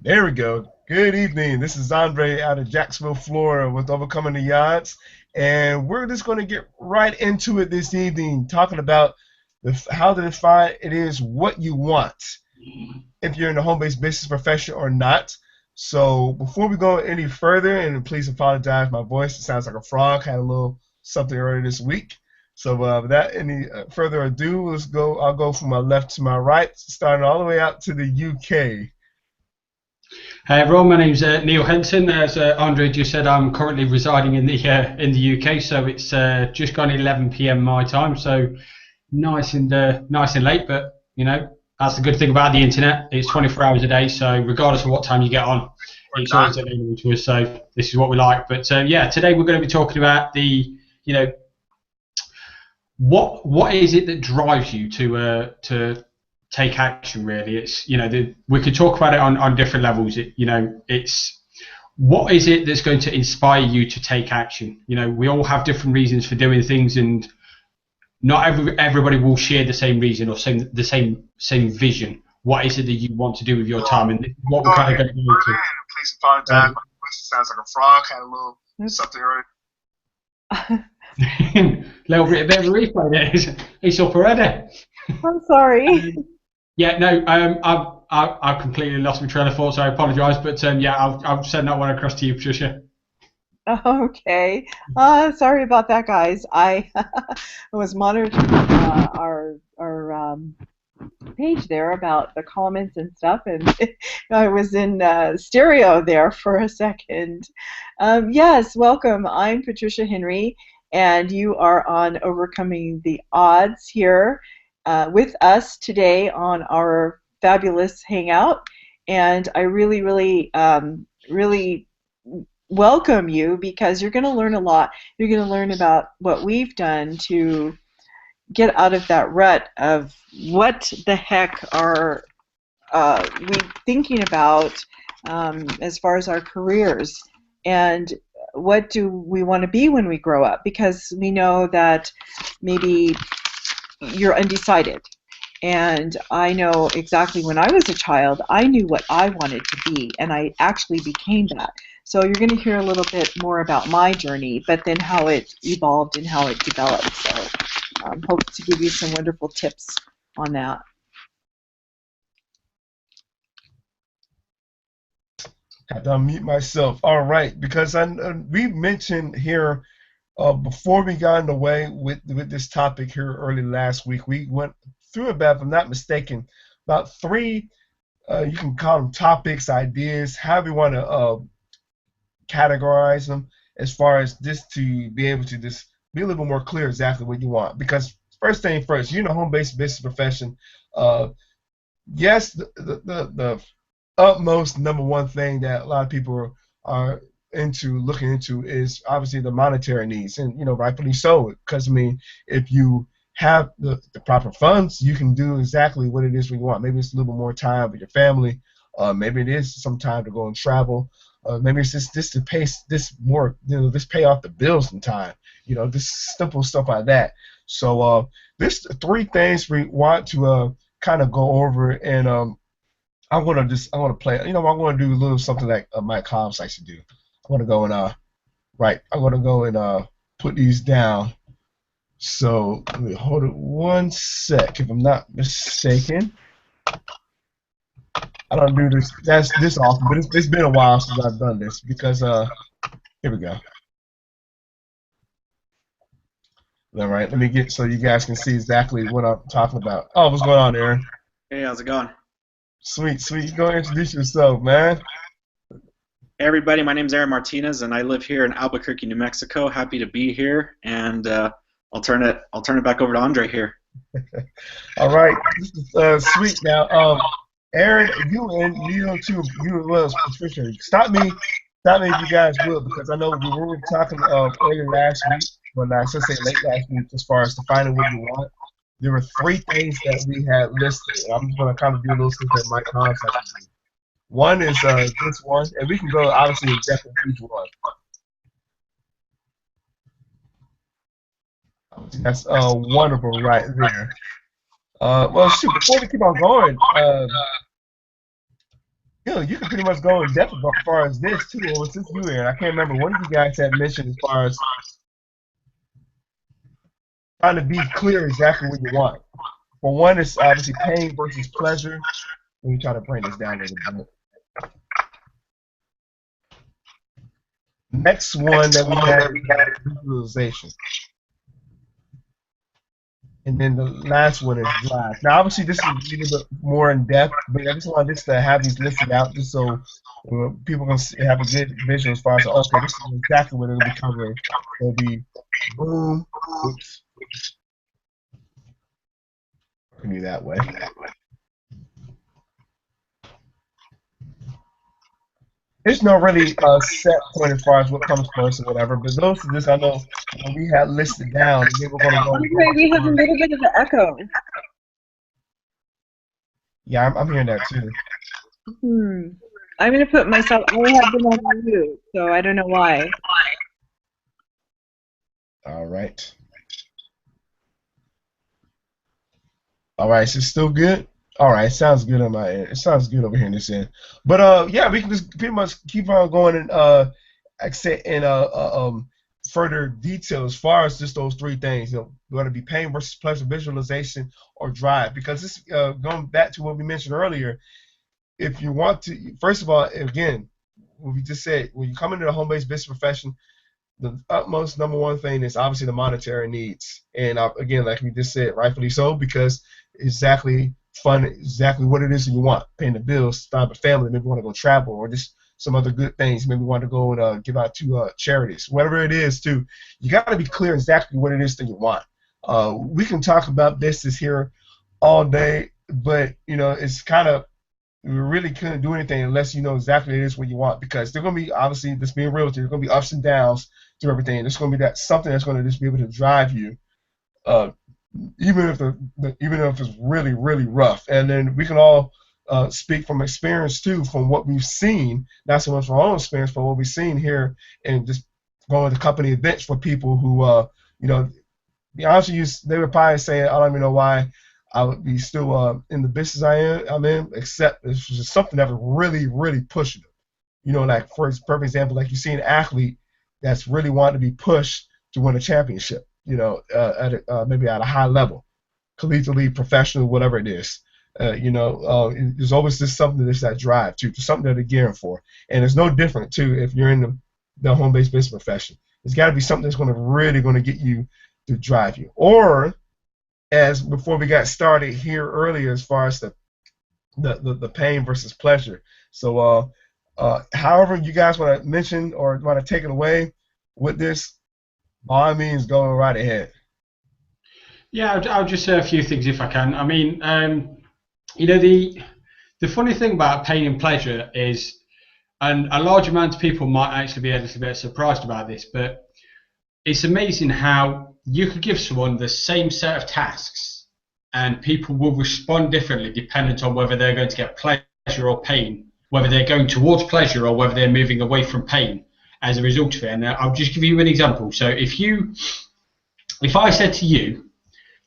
There we go. Good evening. This is Andre out of Jacksonville, Florida, with Overcoming the Odds, and we're just going to get right into it this evening, talking about how to define it is what you want, if you're in the home-based business profession or not. So before we go any further, and please apologize, my voice sounds like a frog. Had a little something earlier this week. So without any further ado, let's go. I'll go from my left to my right, starting all the way out to the UK. Hey everyone, my name's Neil Henson. As Andre just said, I'm currently residing in the UK, so it's just gone 11 p.m. my time, so nice and late. But that's the good thing about the internet. It's 24 hours a day, so regardless of what time you get on, Or it's not. always available to us. So this is what we like. But yeah, today we're going to be talking about you know what is it that drives you to take action. Really, it's we could talk about it on different levels. It's what is it that's going to inspire you to take action. We all have different reasons for doing things, and not everybody will share the same reason or the same vision. What is it that you want to do with your time, and this is what Go we're kind ahead. of going to go into. Please apologize. Um, My voice sounds like a frog. Had a little something earlier. little bit of a replay there. It's up already. I'm sorry. Yeah, no, I've completely lost my train of thought, so I apologise. But yeah, I'll send that one across to you, Patricia. Okay. Sorry about that, guys. I was monitoring our page there about the comments and stuff, and I was in stereo there for a second. Yes, welcome. I'm Patricia Henry, and you are on Overcoming the Odds here with us today on our fabulous hangout. And I really, really, really welcome you because you're going to learn a lot. You're going to learn about what we've done to get out of that rut of what the heck are we thinking about as far as our careers, and what do we want to be when we grow up, because we know that maybe you're undecided. And I know exactly when I was a child, I knew what I wanted to be, and I actually became that. So you're going to hear a little bit more about my journey, but then how it evolved and how it developed. So hope to give you some wonderful tips on that. Had to unmute myself. All right, because we mentioned here before we got underway with this topic here early last week, we went through about, if I'm not mistaken, about three. You can call them topics, ideas, however you want to categorize them, as far as this to be able to just be a little bit more clear exactly what you want. Because first thing first, you're in a home-based business profession. Uh, yes, the utmost number one thing that a lot of people are into looking into is obviously the monetary needs, and rightfully so. Because I mean, if you have the proper funds, you can do exactly what it is we want. Maybe it's a little bit more time with your family. Maybe it is some time to go and travel. Maybe it's just this to pay this more, this pay off the bills in time. This simple stuff like that. So this three things we want to kind of go over, and I want to play. I want to do a little something like Mike Hobbs likes to do. I want to go and right. I want to go and put these down. So let me hold it one sec. If I'm not mistaken, I don't do this often, but it's been a while since I've done this because here we go. All right, let me get so you guys can see exactly what I'm talking about. Oh, what's going on, Aaron? Hey, how's it going? Sweet, sweet. Go ahead and introduce yourself, man. Hey, everybody. My name's Aaron Martinez, and I live here in Albuquerque, New Mexico. Happy to be here, and I'll turn it back over to Andre here. All right, this is sweet. Now, Aaron, you and Neil too. You as well as Patricia. Stop me if you guys will, because I know we were talking early last week, well, I should say late last week, as far as defining what you want. There were three things that we had listed. I'm just going to kind of do a little stuff that Mike Collins has to do. One is this one, and we can go obviously in depth with each one. That's wonderful right there. Well, shoot, before we keep on going, you can pretty much go in depth as far as this too. Or since you were, and I can't remember one of you guys had mentioned as far as trying to be clear exactly what you want. For one, it's obviously pain versus pleasure. Let me try to bring this down a little bit. Next one that we had is visualization. And then the last one is drive. Now, obviously, this is a little bit more in depth, but I just wanted just to have these listed out just so people can have a good visual as far as, okay, this is exactly what it'll be covering. It'll be boom, oops. I can do that way. There's no really set point as far as what comes first or whatever, but those of this I know we had listed down, and then we're going to go. Andre, we have a little bit of an echo. Yeah, I'm hearing that too. I'm going to put myself, I have been on mute, so I don't know why. All right. All right, so it's still good? All right, sounds good on my end. It sounds good over here in this end. But yeah, we can just pretty much keep on going and further detail as far as just those three things. Going to be pain versus pleasure, visualization, or drive. Because this going back to what we mentioned earlier, if you want to, first of all, again, what we just said, when you come into the home-based business profession, the utmost number one thing is obviously the monetary needs. And again, like we just said, rightfully so, because exactly what it is that you want. Paying the bills, start a family, maybe want to go travel, or just some other good things. Maybe want to go and give out to charities. Whatever it is, too, you got to be clear exactly what it is that you want. We can talk about business here all day, but, it's kind of, we really couldn't do anything unless you know exactly it is what you want, because they're going to be, obviously, this being real, there's going to be ups and downs to everything. There's going to be something that's going to just be able to drive you, even if it's really, really rough. And then we can all speak from experience too, from what we've seen, not so much from our own experience, but what we've seen here and just going to company events for people who, be honest with you, they would probably say, I don't even know why I would be still in the business I'm in, except it's just something that would really, really push them. Like for perfect example, like you see an athlete that's really wanting to be pushed to win a championship. Maybe at a high level, collegiately, professional, whatever it is. There's always just something that's that drive too, something that they're gearing for. And it's no different too if you're in the home-based business profession. It's got to be something that's really going to get you to drive you. Or as before we got started here earlier, as far as the pain versus pleasure. So however you guys want to mention or want to take it away with this, all means go right ahead. Yeah, I'll just say a few things if I can. I mean, the funny thing about pain and pleasure is, and a large amount of people might actually be a little bit surprised about this, but it's amazing how you could give someone the same set of tasks and people will respond differently dependent on whether they're going to get pleasure or pain, whether they're going towards pleasure or whether they're moving away from pain as a result of it. And I'll just give you an example. So if I said to you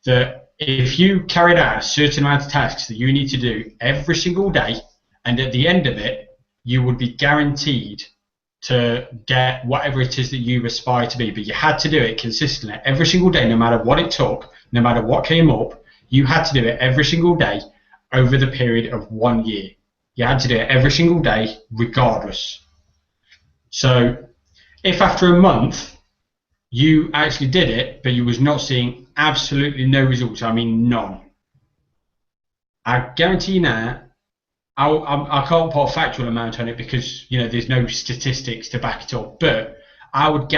that if you carried out a certain amount of tasks that you need to do every single day, and at the end of it, you would be guaranteed to get whatever it is that you aspire to be, but you had to do it consistently every single day, no matter what it took, no matter what came up, you had to do it every single day over the period of 1 year. You had to do it every single day, regardless. So if after a month you actually did it, but you was not seeing absolutely no results, I mean none, I guarantee you now, I can't put a factual amount on it because there's no statistics to back it up, but I would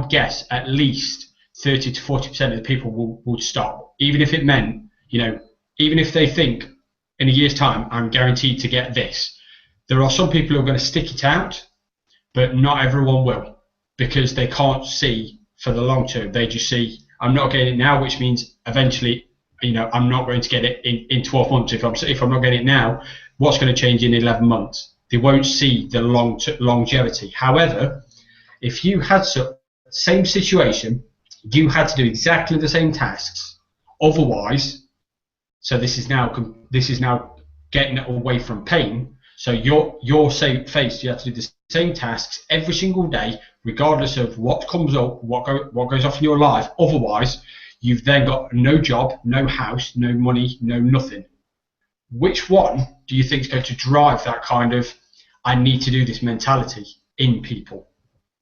guess at least 30 to 40% of the people would stop, even if it meant, even if they think in a year's time I'm guaranteed to get this. There are some people who are going to stick it out, but not everyone will, because they can't see for the long term. They just see, I'm not getting it now, which means eventually, I'm not going to get it in 12 months. If I'm not getting it now, what's going to change in 11 months? They won't see the longevity. However, if you had same situation, you had to do exactly the same tasks. Otherwise, so this is now getting away from pain. So you're faced, you have to do the same tasks every single day, regardless of what comes up, what goes off in your life. Otherwise, you've then got no job, no house, no money, no nothing. Which one do you think is going to drive that kind of I need to do this mentality in people?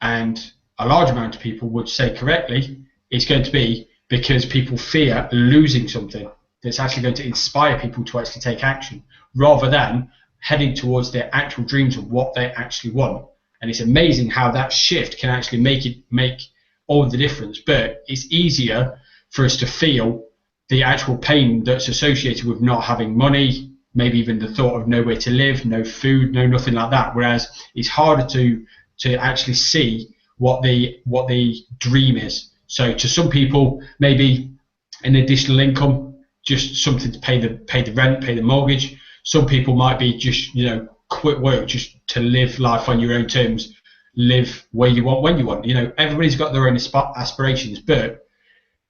And a large amount of people would say correctly, it's going to be because people fear losing something that's actually going to inspire people to actually take action, rather than heading towards their actual dreams of what they actually want. And it's amazing how that shift can actually make all the difference. But it's easier for us to feel the actual pain that's associated with not having money, maybe even the thought of nowhere to live, no food, no nothing like that. Whereas it's harder to actually see what the dream is. So to some people, maybe an additional income, just something to pay the rent, pay the mortgage. Some people might be just, quit work just to live life on your own terms, live where you want, when you want. Everybody's got their own aspirations, but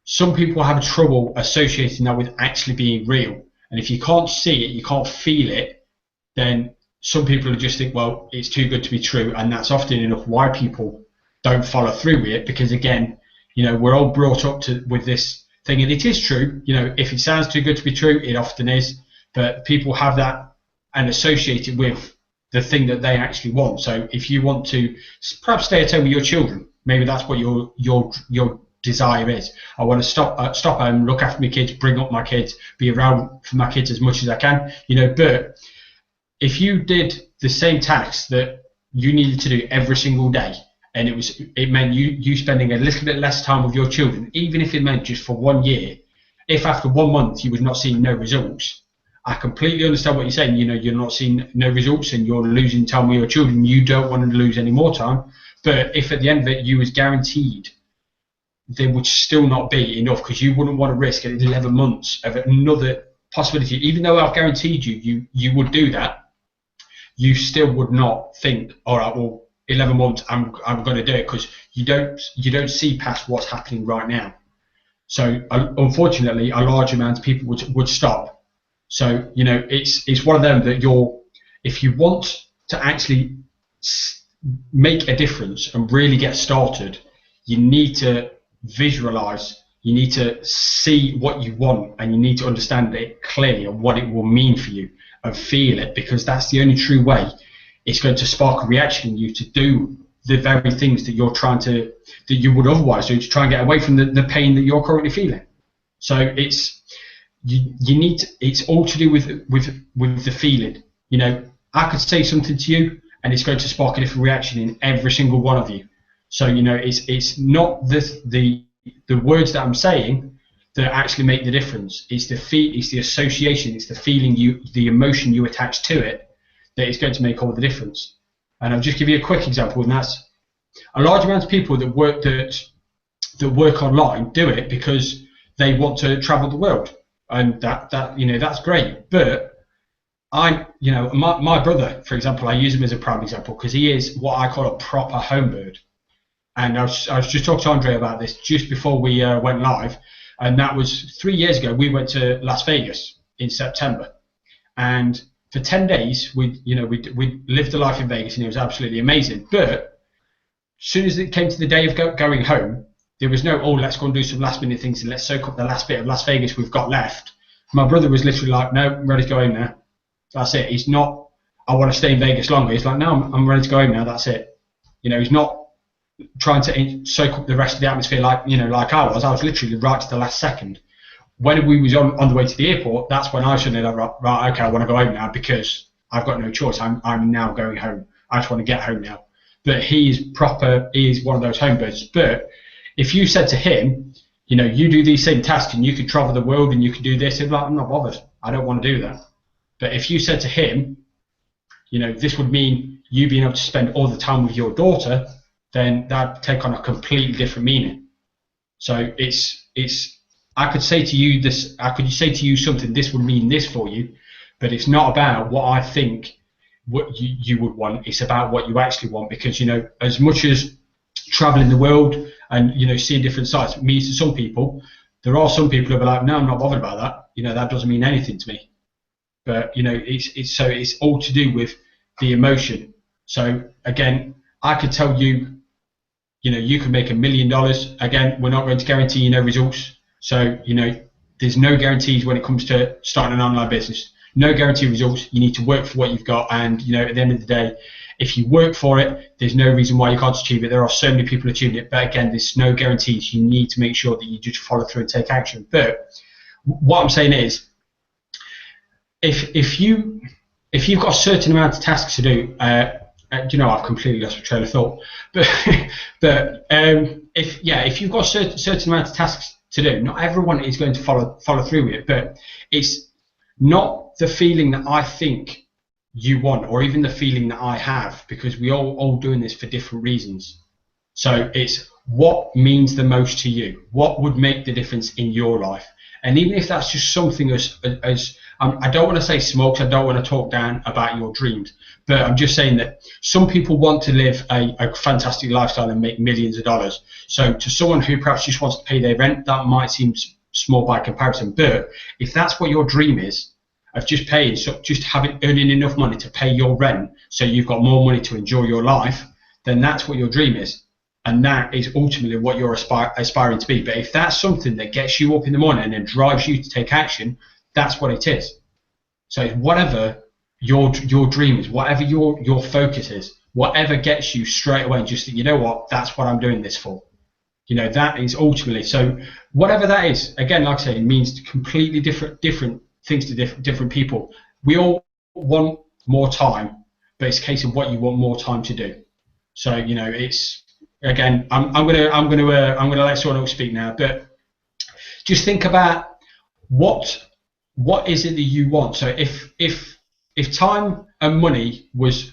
some people have trouble associating that with actually being real. And if you can't see it, you can't feel it, then some people just think, well, it's too good to be true. And that's often enough why people don't follow through with it, because again, we're all brought up with this thing, and it is true. If it sounds too good to be true, it often is. But people have that and associate it with the thing that they actually want. So if you want to perhaps stay at home with your children, maybe that's what your desire is. I want to stop home, look after my kids, bring up my kids, be around for my kids as much as I can. But if you did the same tasks that you needed to do every single day, and it meant you spending a little bit less time with your children, even if it meant just for 1 year, if after 1 month you was not seeing no results, I completely understand what you're saying. You're not seeing no results and you're losing time with your children. You don't want to lose any more time. But if at the end of it you was guaranteed, there would still not be enough, because you wouldn't want to risk 11 months of another possibility. Even though I've guaranteed you would do that, you still would not think, all right, well, 11 months, I'm going to do it, because you don't see past what's happening right now. So unfortunately, a large amount of people would stop. So it's one of them that if you want to actually make a difference and really get started, you need to visualize, you need to see what you want, and you need to understand it clearly and what it will mean for you, and feel it, because that's the only true way it's going to spark a reaction in you to do the very things that you would otherwise do, to try and get away from the pain that you're currently feeling. So it's all to do with the feeling. I could say something to you and it's going to spark a different reaction in every single one of you. So it's not the words that I'm saying that actually make the difference. It's the association, it's the feeling, the emotion you attach to it, that is going to make all the difference. And I'll just give you a quick example, and that's a large amount of people that work online do it because they want to travel the world, and that's great. But my brother, for example, I use him as a prime example because he is what I call a proper home bird. And I was just talking to Andre about this just before we went live, and that was 3 years ago. We went to Las Vegas in September, and for 10 days we lived the life in Vegas, and it was absolutely amazing. But as soon as it came to the day of going home, there was no, let's go and do some last minute things and let's soak up the last bit of Las Vegas we've got left. My brother was literally like, no, I'm ready to go home now. That's it. He's not, I want to stay in Vegas longer. He's like, no, I'm ready to go home now. That's it. He's not trying to soak up the rest of the atmosphere like I was. I was literally right to the last second. When we was on the way to the airport, that's when I suddenly like, right, okay, I want to go home now because I've got no choice. I'm now going home. I just want to get home now. But he is one of those home birds. But if you said to him, you do these same tasks and you could travel the world and you could do this, he'd be like, I'm not bothered. I don't want to do that. But if you said to him, this would mean you being able to spend all the time with your daughter, then that'd take on a completely different meaning. So I could say to you this, I could say to you something, this would mean this for you, but it's not about what I think what you would want. It's about what you actually want, because as much as traveling the world and seeing different sites means to some people, there are some people who are like, no, I'm not bothered about that. That doesn't mean anything to me. But it's all to do with the emotion. So again, I could tell you, you can make $1 million. Again, we're not going to guarantee you no results. So, there's no guarantees when it comes to starting an online business. No guaranteed results. You need to work for what you've got. And, at the end of the day, if you work for it, there's no reason why you can't achieve it. There are so many people achieving it. But again, there's no guarantees. You need to make sure that you just follow through and take action. But what I'm saying is, if you've got a certain amount of tasks to do, I've completely lost my train of thought. But if you've got a certain amount of tasks to do, not everyone is going to follow through with it. But it's not the feeling that I think you want, or even the feeling that I have, because we all doing this for different reasons. So it's what means the most to you, what would make the difference in your life. And even if that's just something as I don't want to say small, because I don't want to talk down about your dreams, but I'm just saying that some people want to live a fantastic lifestyle and make millions of dollars. So to someone who perhaps just wants to pay their rent, that might seem small by comparison. But if that's what your dream is, of just earning enough money to pay your rent, so you've got more money to enjoy your life, then that's what your dream is. And that is ultimately what you're aspiring to be. But if that's something that gets you up in the morning and drives you to take action, that's what it is. So whatever your dream is, whatever your focus is, whatever gets you straight away, just that, that's what I'm doing this for. That is ultimately. So whatever that is, again, like I say, it means completely different things to different people. We all want more time, but it's a case of what you want more time to do. So it's, again, I'm gonna let someone else speak now, but just think about what is it that you want. So if time and money was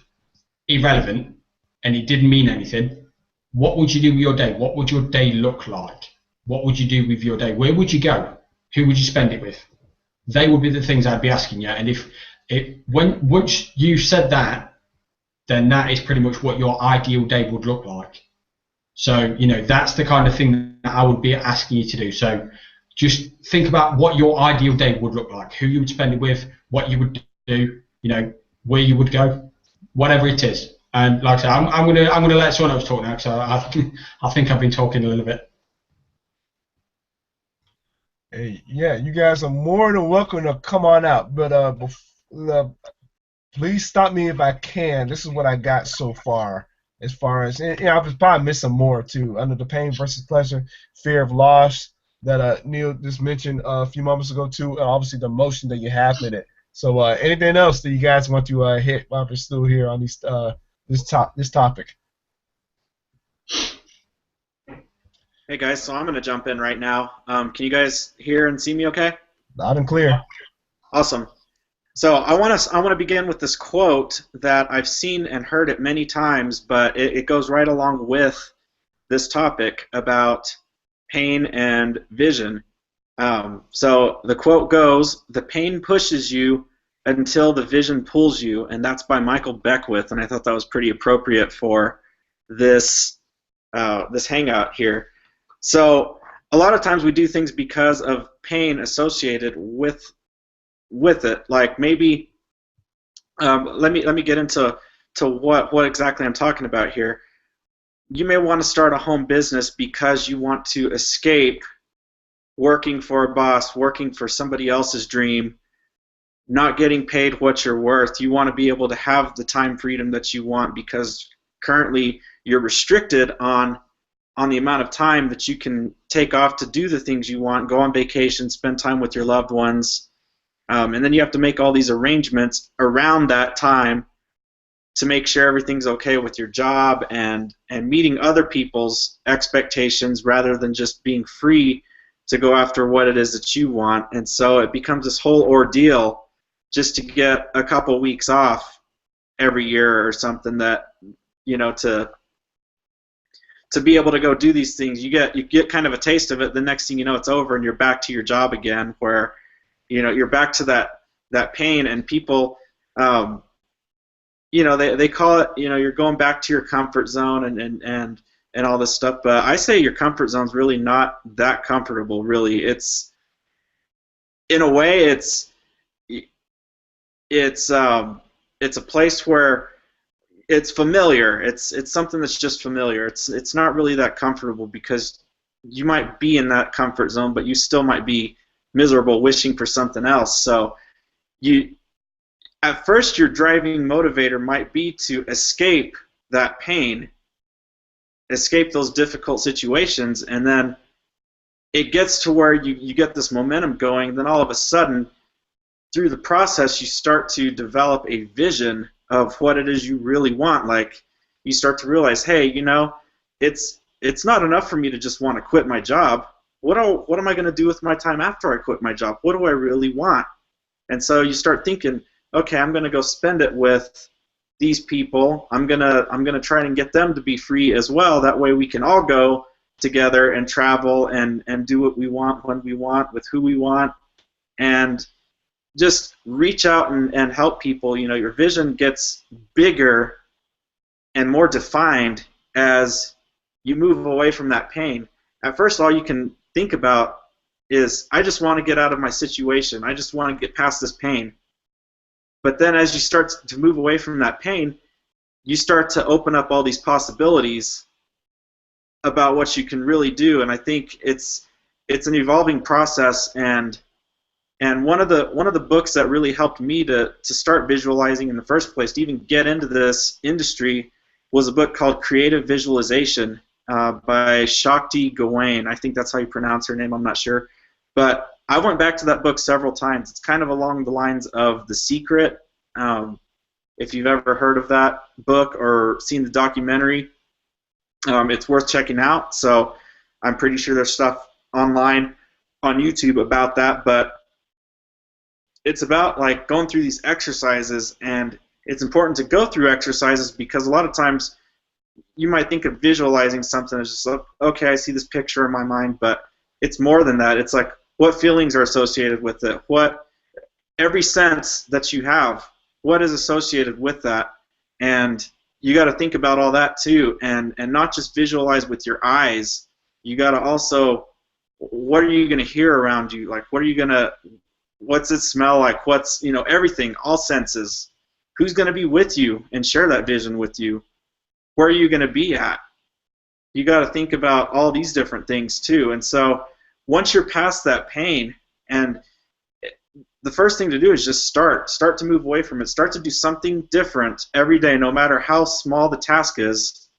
irrelevant and it didn't mean anything, what would you do with your day? What would your day look like? What would you do with your day? Where would you go? Who would you spend it with? They would be the things I'd be asking you. And once you said that, then that is pretty much what your ideal day would look like. So, that's the kind of thing that I would be asking you to do. So just think about what your ideal day would look like, who you would spend it with, what you would do, where you would go, whatever it is. And like I said, I'm gonna let someone else talk now, because I think I've been talking a little bit. Hey, yeah, you guys are more than welcome to come on out, but please stop me if I can. This is what I got so far. As far as, I've probably missed some more too. Under the pain versus pleasure, fear of loss that Neil just mentioned a few moments ago too, and obviously the emotion that you have in it. So anything else that you guys want to hit while we're still here on this topic? Hey guys, so I'm going to jump in right now. Can you guys hear and see me okay? Loud and clear. Awesome. So I want to begin with this quote that I've seen and heard it many times, but it goes right along with this topic about pain and vision. So the quote goes, "The pain pushes you until the vision pulls you," and that's by Michael Beckwith, and I thought that was pretty appropriate for this hangout here. So a lot of times we do things because of pain associated with it. Like maybe let me get into what exactly I'm talking about here. You may want to start a home business because you want to escape working for a boss, working for somebody else's dream, not getting paid what you're worth. You want to be able to have the time freedom that you want, because currently you're restricted on the amount of time that you can take off to do the things you want, go on vacation, spend time with your loved ones, and then you have to make all these arrangements around that time to make sure everything's okay with your job and meeting other people's expectations rather than just being free to go after what it is that you want. And so it becomes this whole ordeal just to get a couple weeks off every year or something, that to be able to go do these things. You get kind of a taste of it. The next thing you know, it's over and you're back to your job again, where you're back to that pain. And people they call it, you're going back to your comfort zone and all this stuff. But I say your comfort zone's really not that comfortable, really. It's, in a way, it's a place where it's familiar. It's something that's just familiar. It's not really that comfortable because you might be in that comfort zone, but you still might be miserable, wishing for something else. So you, at first, your driving motivator might be to escape that pain, escape those difficult situations, and then it gets to where you get this momentum going. Then all of a sudden, through the process, you start to develop a vision of what it is you really want. Like, you start to realize, hey, it's not enough for me to just want to quit my job. What am I going to do with my time after I quit my job? What do I really want? And so you start thinking, okay, I'm going to go spend it with these people. I'm gonna try and get them to be free as well. That way we can all go together and travel and do what we want when we want with who we want, and just reach out and help people. Your vision gets bigger and more defined as you move away from that pain. At first, all you can think about is, I just want to get out of my situation. I just want to get past this pain. But then as you start to move away from that pain, you start to open up all these possibilities about what you can really do. And I think it's an evolving process. And one of the books that really helped me to start visualizing in the first place, to even get into this industry, was a book called Creative Visualization by Shakti Gawain. I think that's how you pronounce her name. I'm not sure. But I went back to that book several times. It's kind of along the lines of The Secret. If you've ever heard of that book or seen the documentary, it's worth checking out. So I'm pretty sure there's stuff online on YouTube about that. But it's about like going through these exercises, and it's important to go through exercises because a lot of times you might think of visualizing something as just like, okay, I see this picture in my mind, but it's more than that. It's like, what feelings are associated with it? Every sense that you have, what is associated with that? And you got to think about all that too, and not just visualize with your eyes. You got to also, what are you going to hear around you? Like, what's it smell like? What's, everything, all senses. Who's going to be with you and share that vision with you? Where are you going to be at? You got to think about all these different things too. And so once you're past that pain, and the first thing to do is just start to move away from it. Start to do something different every day, no matter how small the task is.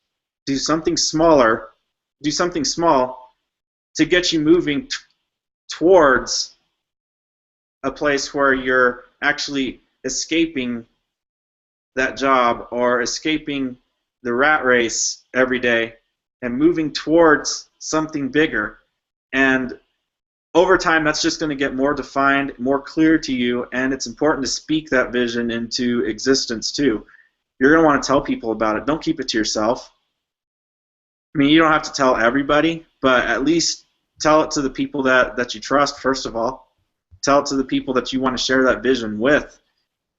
Do something smaller. Do something small to get you moving towards a place where you're actually escaping that job or escaping the rat race every day and moving towards something bigger. And over time, that's just going to get more defined, more clear to you, and it's important to speak that vision into existence too. You're going to want to tell people about it. Don't keep it to yourself. I mean, you don't have to tell everybody, but at least tell it to the people that you trust, first of all. Tell it to the people that you want to share that vision with.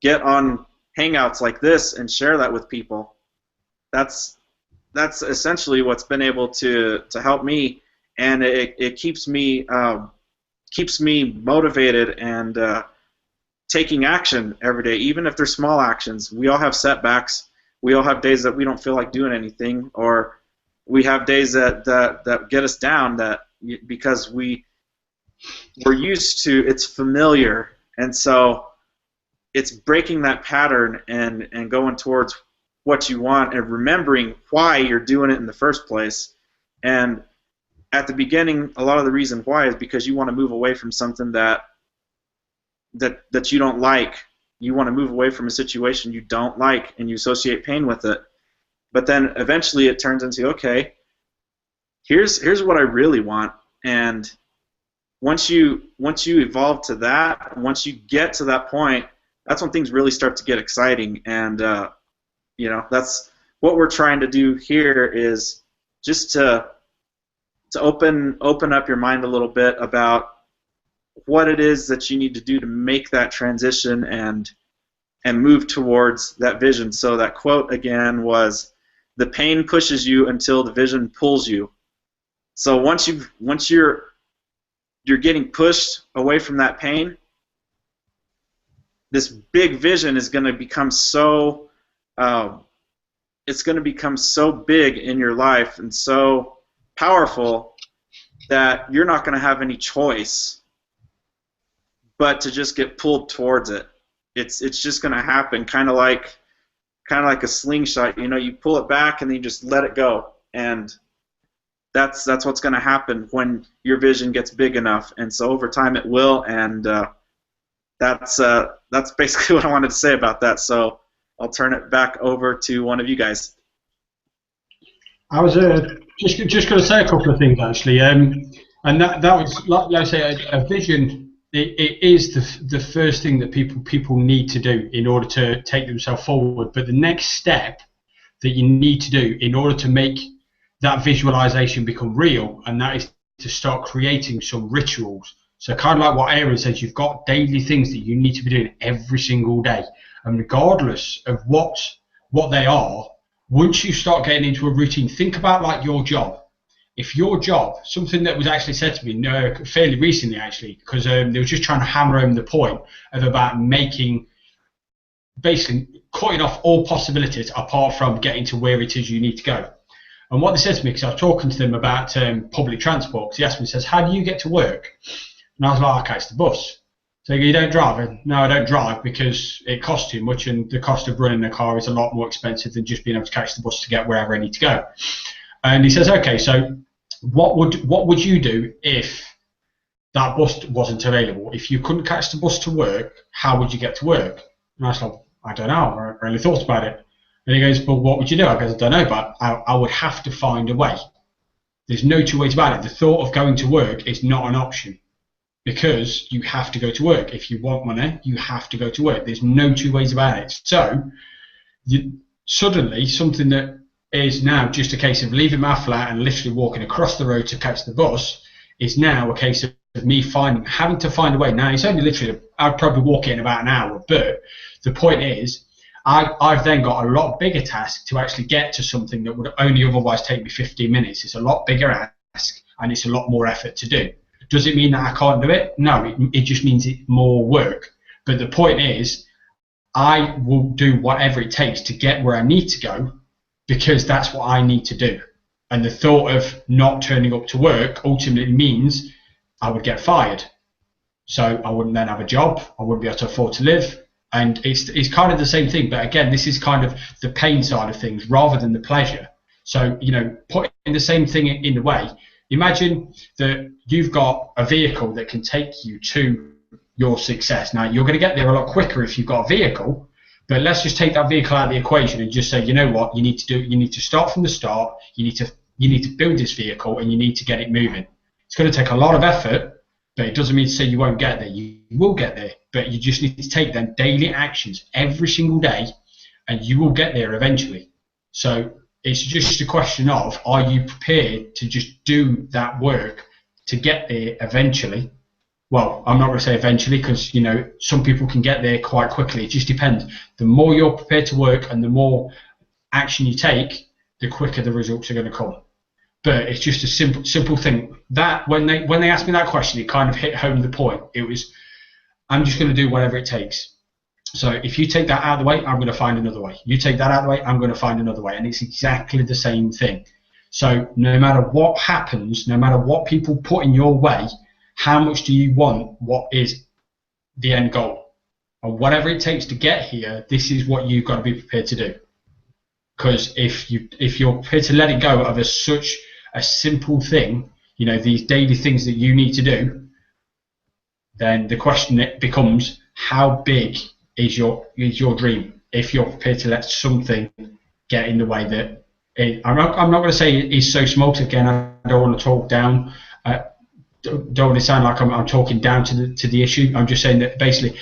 Get on Hangouts like this and share that with people. That's essentially what's been able to help me, and it keeps me motivated and taking action every day, even if they're small actions. We all have setbacks. We all have days that we don't feel like doing anything, or we have days that get us down because we're used to, it's familiar, and so it's breaking that pattern and going towards what you want and remembering why you're doing it in the first place. And at the beginning, a lot of the reason why is because you want to move away from something that you don't like. You want to move away from a situation you don't like, and you associate pain with it. But then eventually it turns into, okay, here's what I really want. And once you evolve to that, once you get to that point, that's when things really start to get exciting. And that's what we're trying to do here, is just to open up your mind a little bit about what it is that you need to do to make that transition and move towards that vision. So that quote again was, "The pain pushes you until the vision pulls you." So once you're getting pushed away from that pain, this big vision is going to become so it's going to become so big in your life and so powerful that you're not going to have any choice but to just get pulled towards it. It's just going to happen, kind of like a slingshot. You know, you pull it back and then you just let it go, and that's what's going to happen when your vision gets big enough. And so over time it will, and that's basically what I wanted to say about that. So I'll turn it back over to one of you guys. I was just going to say a couple of things actually, and that was like I say, a vision. It is the first thing that people need to do in order to take themselves forward. But the next step that you need to do in order to make that visualization become real, and that is to start creating some rituals. So kind of like what Aaron says, you've got daily things that you need to be doing every single day, and regardless of what they are, once you start getting into a routine, think about like your job. If your job, something that was actually said to me fairly recently actually, because they were just trying to hammer home the point of about basically cutting off all possibilities apart from getting to where it is you need to go. And what they said to me, because I was talking to them about public transport, because he asked me, he says, how do you get to work? And I was like, okay, it's the bus. So you don't drive? And, no, I don't drive because it costs too much, and the cost of running a car is a lot more expensive than just being able to catch the bus to get wherever I need to go. And he says, okay, so what would you do if that bus wasn't available? If you couldn't catch the bus to work, how would you get to work? And I was like, I don't know, I haven't really thought about it. And he goes, well, what would you do? I goes, I don't know, but I would have to find a way. There's no two ways about it. The thought of going to work is not an option, because you have to go to work. If you want money, you have to go to work. There's no two ways about it. So suddenly something that is now just a case of leaving my flat and literally walking across the road to catch the bus is now a case of me having to find a way. Now, it's only literally, I'd probably walk in about an hour, but the point is, I've then got a lot bigger task to actually get to something that would only otherwise take me 15 minutes. It's a lot bigger ask, and it's a lot more effort to do. Does it mean that I can't do it? No, it just means it's more work. But the point is, I will do whatever it takes to get where I need to go, because that's what I need to do. And the thought of not turning up to work ultimately means I would get fired. So I wouldn't then have a job, I wouldn't be able to afford to live. And it's kind of the same thing, but again, this is kind of the pain side of things rather than the pleasure. So, you know, putting the same thing in the way, imagine that you've got a vehicle that can take you to your success. Now, you're going to get there a lot quicker if you've got a vehicle, but let's just take that vehicle out of the equation and just say, you know what, you need to start from the start, you need to build this vehicle, and you need to get it moving. It's going to take a lot of effort, but it doesn't mean to say you won't get there. You will get there, but you just need to take them daily actions every single day, and you will get there eventually. So it's just a question of, are you prepared to just do that work to get there eventually? Well, I'm not going to say eventually, because, you know, some people can get there quite quickly. It just depends. The more you're prepared to work and the more action you take, the quicker the results are going to come. But it's just a simple thing. That when they asked me that question, it kind of hit home the point. It was, I'm just going to do whatever it takes. So if you take that out of the way, I'm going to find another way. You take that out of the way, I'm going to find another way. And it's exactly the same thing. So no matter what happens, no matter what people put in your way, how much do you want what is the end goal? And whatever it takes to get here, this is what you've got to be prepared to do. Because if you're prepared to let it go of such a simple thing, you know, these daily things that you need to do, then the question becomes, how big is your dream? If you're prepared to let something get in the way that I'm not going to say it's so small. Because again, I don't want to talk down. Don't want to sound like I'm talking down to the issue. I'm just saying that basically,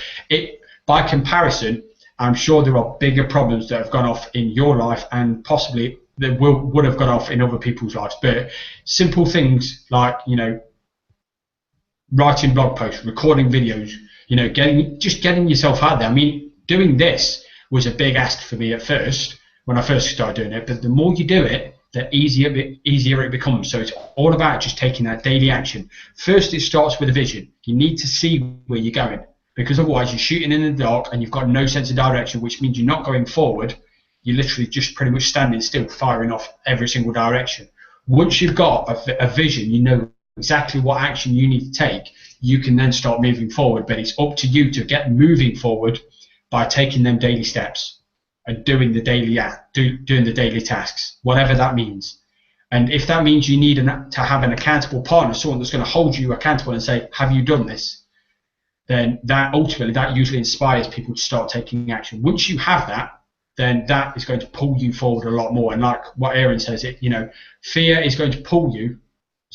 by comparison, I'm sure there are bigger problems that have gone off in your life, and possibly that would have gone off in other people's lives. But simple things like, you know, writing blog posts, recording videos, you know, getting yourself out there. I mean, doing this was a big ask for me at first when I first started doing it. But the more you do it, the easier it becomes. So it's all about just taking that daily action. First, it starts with a vision. You need to see where you're going, because otherwise you're shooting in the dark and you've got no sense of direction, which means you're not going forward. you're literally just pretty much standing still, firing off every single direction. Once you've got a vision, you know exactly what action you need to take, you can then start moving forward. But it's up to you to get moving forward by taking them daily steps and doing the daily tasks, whatever that means. And if that means you need to have an accountable partner, someone that's going to hold you accountable and say, have you done this? Then that usually inspires people to start taking action. Once you have that, then that is going to pull you forward a lot more. And like what Aaron says, fear is going to pull you.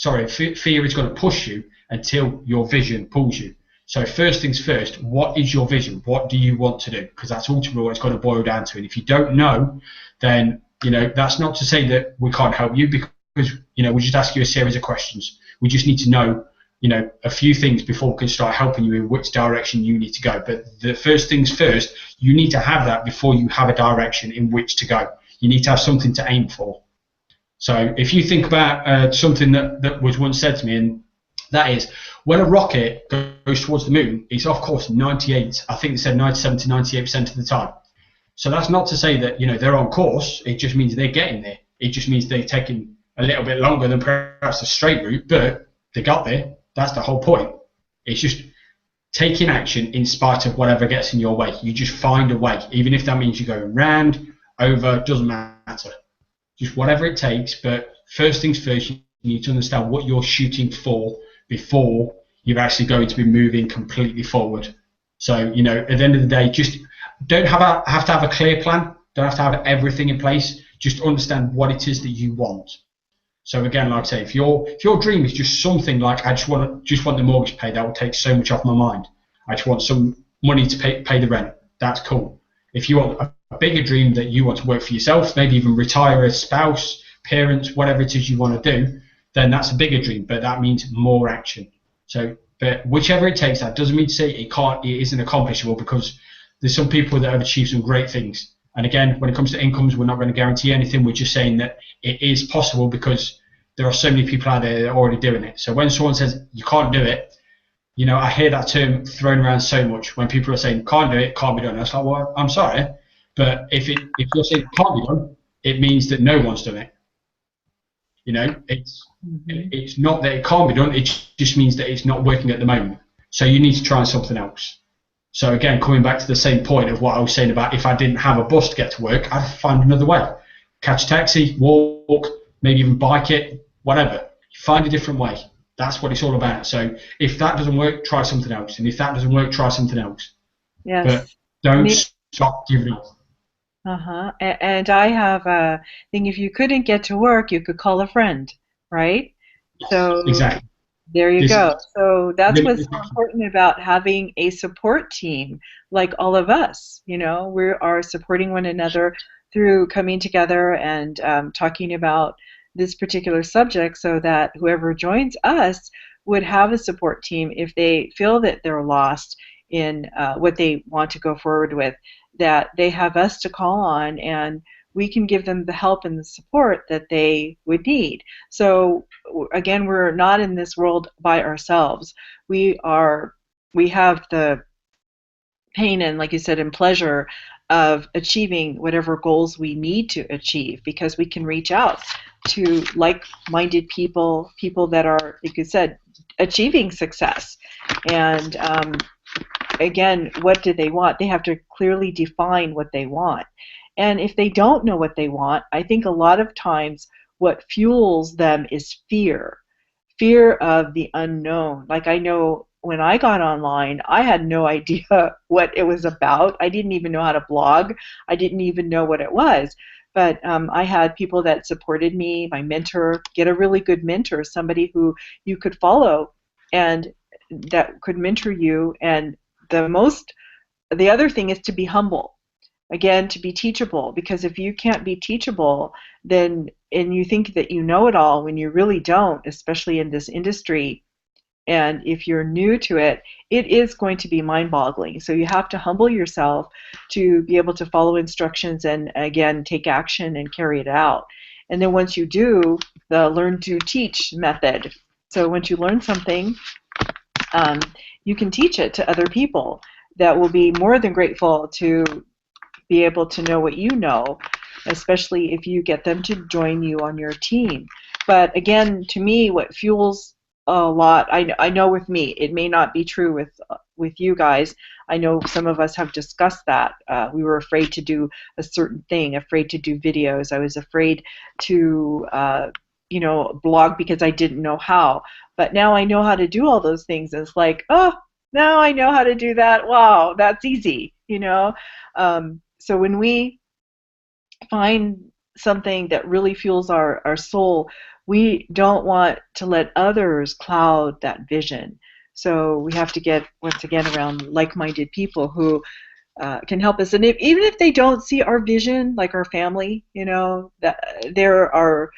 Fear is going to push you until your vision pulls you. So first things first, what is your vision? What do you want to do? Because that's ultimately what it's going to boil down to. And if you don't know, then that's not to say that we can't help you, because we just ask you a series of questions. We just need to know a few things before we can start helping you in which direction you need to go. But the first things first, you need to have that before you have a direction in which to go. You need to have something to aim for. So if you think about something that was once said to me, and that is, when a rocket goes towards the moon, it's off course 97 to 98% of the time. So that's not to say that they're on course. It just means they're getting there. It just means they're taking a little bit longer than perhaps a straight route, but they got there. That's the whole point. It's just taking action in spite of whatever gets in your way. You just find a way, even if that means you're going round, over, doesn't matter. Just whatever it takes. But first things first, you need to understand what you're shooting for before you're actually going to be moving completely forward. So, at the end of the day, just don't have to have a clear plan. Don't have to have everything in place. Just understand what it is that you want. So again, like I say, if your dream is just something like, I just want the mortgage paid, that will take so much off my mind. I just want some money to pay the rent. That's cool. If you want a bigger dream that you want to work for yourself, maybe even retire a spouse, parents, whatever it is you want to do, then that's a bigger dream, but that means more action. So, but whichever it takes, that doesn't mean to say it isn't accomplishable, because there's some people that have achieved some great things. And again, when it comes to incomes, we're not going to guarantee anything. We're just saying that it is possible because there are so many people out there that are already doing it. So when someone says you can't do it, I hear that term thrown around so much when people are saying can't do it, can't be done. That's like, well, I'm sorry, but if you're saying it can't be done, it means that no one's done it. It's not that it can't be done. It just means that it's not working at the moment. So you need to try something else. So again, coming back to the same point of what I was saying about if I didn't have a bus to get to work, I'd find another way. Catch a taxi, walk, maybe even bike it, whatever. Find a different way. That's what it's all about. So if that doesn't work, try something else. And if that doesn't work, try something else. Yes. But don't stop giving up. And I have a thing, if you couldn't get to work, you could call a friend, right? So exactly. There you go. So that's what's so important about having a support team like all of us. We are supporting one another through coming together and talking about this particular subject, so that whoever joins us would have a support team if they feel that they're lost in what they want to go forward with, that they have us to call on, and we can give them the help and the support that they would need. So again, we're not in this world by ourselves. We have the pain and, like you said, and pleasure of achieving whatever goals we need to achieve, because we can reach out to like-minded people that are, like you said, achieving success. And again, what do they want? They have to clearly define what they want. And if they don't know what they want, I think a lot of times what fuels them is fear of the unknown. Like, I know when I got online, I had no idea what it was about. I didn't even know how to blog. I didn't even know what it was. But I had people that supported me, my mentor. Get a really good mentor, somebody who you could follow and that could mentor you. And the other thing is to be humble. Again, to be teachable, because if you can't be teachable, and you think that you know it all when you really don't, especially in this industry, and if you're new to it, it is going to be mind-boggling. So you have to humble yourself to be able to follow instructions and, again, take action and carry it out. And then once you do, the learn to teach method. So once you learn something, you can teach it to other people that will be more than grateful to be able to know what you know. especially if you get them to join you on your team. But again, to me, what fuels a lot, I know with me, it may not be true with you guys. I know some of us have discussed that. We were afraid to do a certain thing, afraid to do videos. I was afraid to, blog because I didn't know how. But now I know how to do all those things. It's like, oh, now I know how to do that. Wow, that's easy. So when we find something that really fuels our soul, we don't want to let others cloud that vision. So we have to get, once again, around like-minded people who can help us. And even if they don't see our vision, like our family, that there are,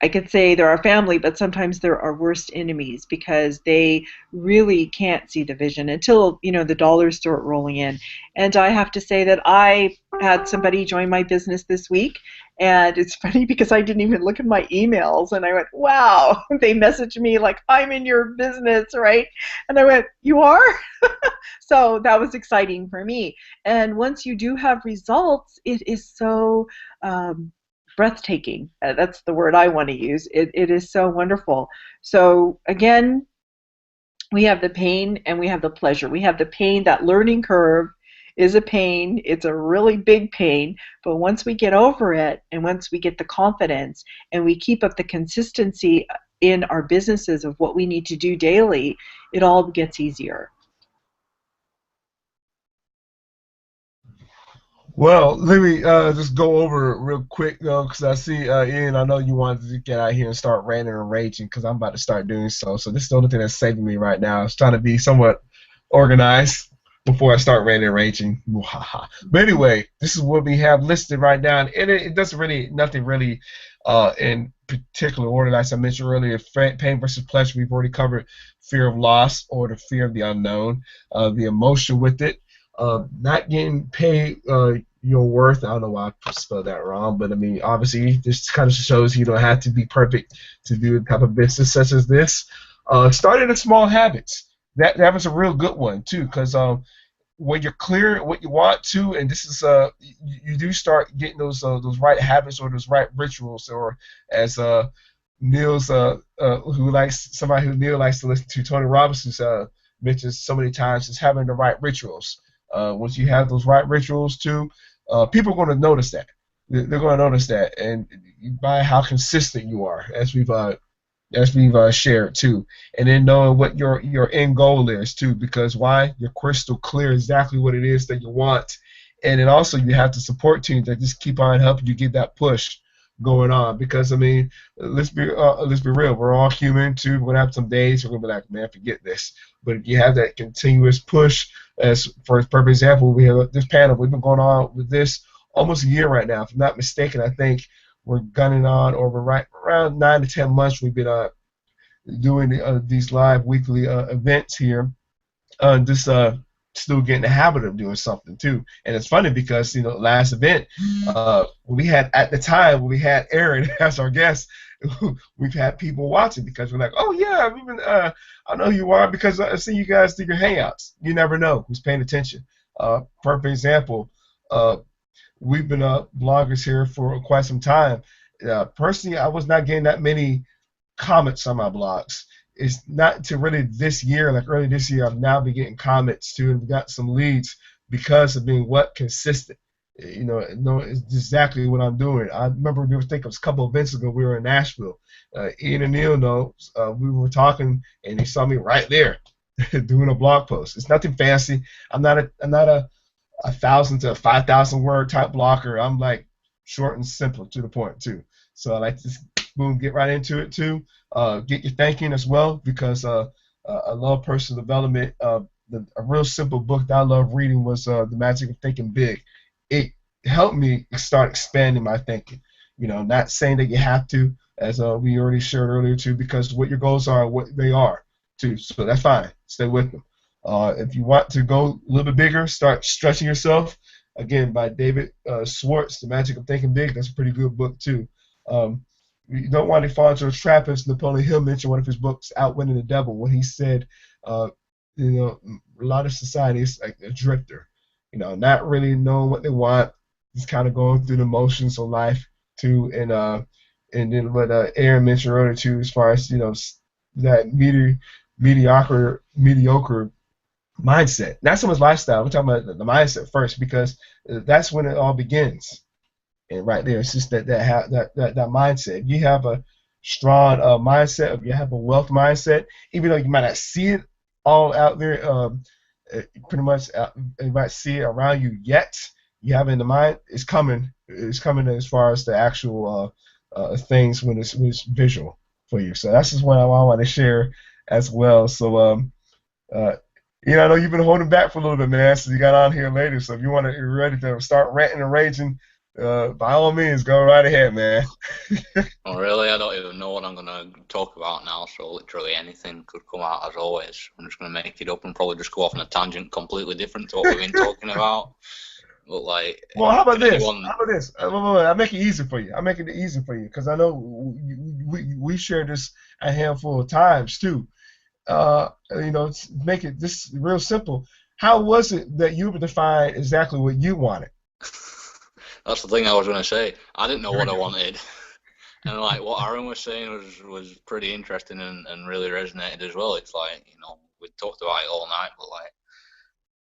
I could say they're our family, but sometimes they're our worst enemies because they really can't see the vision until, the dollars start rolling in. And I have to say that I had somebody join my business this week, and it's funny because I didn't even look at my emails, and I went, wow, they messaged me like, I'm in your business, right? And I went, you are? So that was exciting for me. And once you do have results, it is so breathtaking. That's the word I want to use. It is so wonderful. So again, we have the pain and we have the pleasure. We have the pain. That learning curve is a pain. It's a really big pain. But once we get over it, and once we get the confidence, and we keep up the consistency in our businesses of what we need to do daily, it all gets easier. Well, let me just go over it real quick, though, because I see, Ian, I know you wanted to get out here and start ranting and raging, because I'm about to start doing so. So this is the only thing that's saving me right now. I was trying to be somewhat organized before I start ranting and raging. But anyway, this is what we have listed right now. And it doesn't really, nothing really in particular order. As I mentioned earlier, pain versus pleasure, we've already covered fear of loss or the fear of the unknown, the emotion with it. Not getting paid your worth. I don't know why I spelled that wrong, but I mean, obviously, this kind of shows you don't have to be perfect to do the type of business such as this. Starting in small habits. That was a real good one too, because when you're clear what you want to, and this is you do start getting those right habits or those right rituals, or as Neil's who likes somebody who Neil likes to listen to, Tony Robinson's mentions so many times, is having the right rituals. Once you have those right rituals too, people are going to notice that. They're going to notice that, and by how consistent you are, as we've shared too, and then knowing what your end goal is too. Because why? You're crystal clear exactly what it is that you want, and then also you have the support team that just keep on helping you get that push going on. Because I mean, let's be real. We're all human too. We're gonna have some days we're gonna be like, man, forget this. But if you have that continuous push, as for perfect example, we have this panel. We've been going on with this almost a year right now, if I'm not mistaken. I think we're gunning on over right around 9 to 10 months. We've been doing these live weekly events here. This still getting the habit of doing something too. And it's funny because last event we had at the time when we had Aaron as our guest, we've had people watching because we're like, oh yeah, we've been I know you are because I see you guys do your hangouts. You never know who's paying attention. Perfect example. We've been bloggers here for quite some time. Personally, I was not getting that many comments on my blogs. It's not until really this year, like early this year, I've now been getting comments too, and got some leads because of being consistent. It's exactly what I'm doing. I remember we were thinking a couple of events ago, we were in Nashville. Ian and Neil knows, we were talking, and he saw me right there doing a blog post. It's nothing fancy. I'm not a 1,000 to 5,000 word type blogger. I'm like short and simple to the point too. So I like to just boom, get right into it too. Get your thinking as well, because I love personal development. A real simple book that I love reading was The Magic of Thinking Big. It helped me start expanding my thinking. Not saying that you have to, as we already shared earlier too, because what your goals are, what they are too. So that's fine. Stay with them. If you want to go a little bit bigger, start stretching yourself. Again, by David Schwartz, The Magic of Thinking Big. That's a pretty good book too. You don't want to fall into a trap, as Napoleon Hill mentioned one of his books, Outwitting the Devil, when he said, a lot of society is like a drifter, not really knowing what they want, just kind of going through the motions of life too, and then what Aaron mentioned earlier too, as far as that mediocre mindset, not so much lifestyle. We're talking about the mindset first because that's when it all begins. And right there, it's just that mindset. If you have a strong mindset, if you have a wealth mindset, even though you might not see it all out there, pretty much you might see it around you yet, you have it in the mind. It's coming. It's coming as far as the actual things when it's visual for you. So that's just what I want to share as well. So uh, I know you've been holding back for a little bit, man. So you got on here later. So if you're ready to start ranting and raging, by all means, go right ahead, man. Well, really, I don't even know what I'm going to talk about now, so literally anything could come out as always. I'm just going to make it up and probably just go off on a tangent completely different to what we've been talking about. But like, well, how about this? anyone... How about this? I'll make it easy for you. I'll make it easy for you because I know we share this a handful of times too. Make it this real simple. How was it that you would define exactly what you wanted? That's the thing I was going to say. I didn't know what I wanted. And like what Aaron was saying was pretty interesting and really resonated as well. It's like, we talked about it all night, but like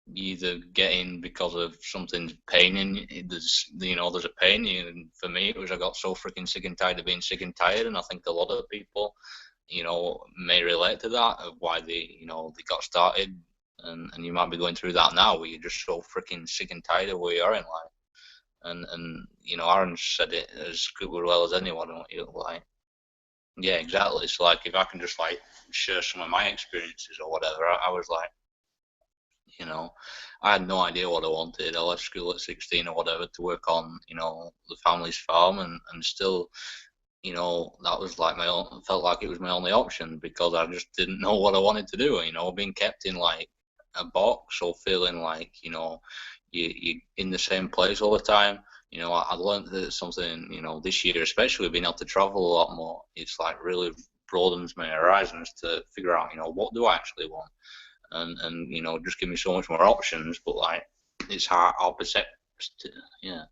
you either get in because of something's paining, there's a pain. And for me, it was I got so freaking sick and tired of being sick and tired, and I think a lot of people, may relate to that of why they got started, and you might be going through that now where you're just so freaking sick and tired of where you are in life. And Aaron said it as well as anyone. Like, yeah, exactly. So like, if I can just like share some of my experiences or whatever, I was like, I had no idea what I wanted. I left school at 16 or whatever to work on, the family's farm, and still, that was like felt like it was my only option because I just didn't know what I wanted to do. Being kept in like a box or feeling like, you're in the same place all the time. I learned that something, this year, especially being able to travel a lot more, it's like really broadens my horizons to figure out, what do I actually want? And just give me so much more options, but like, it's hard, opposite, yeah.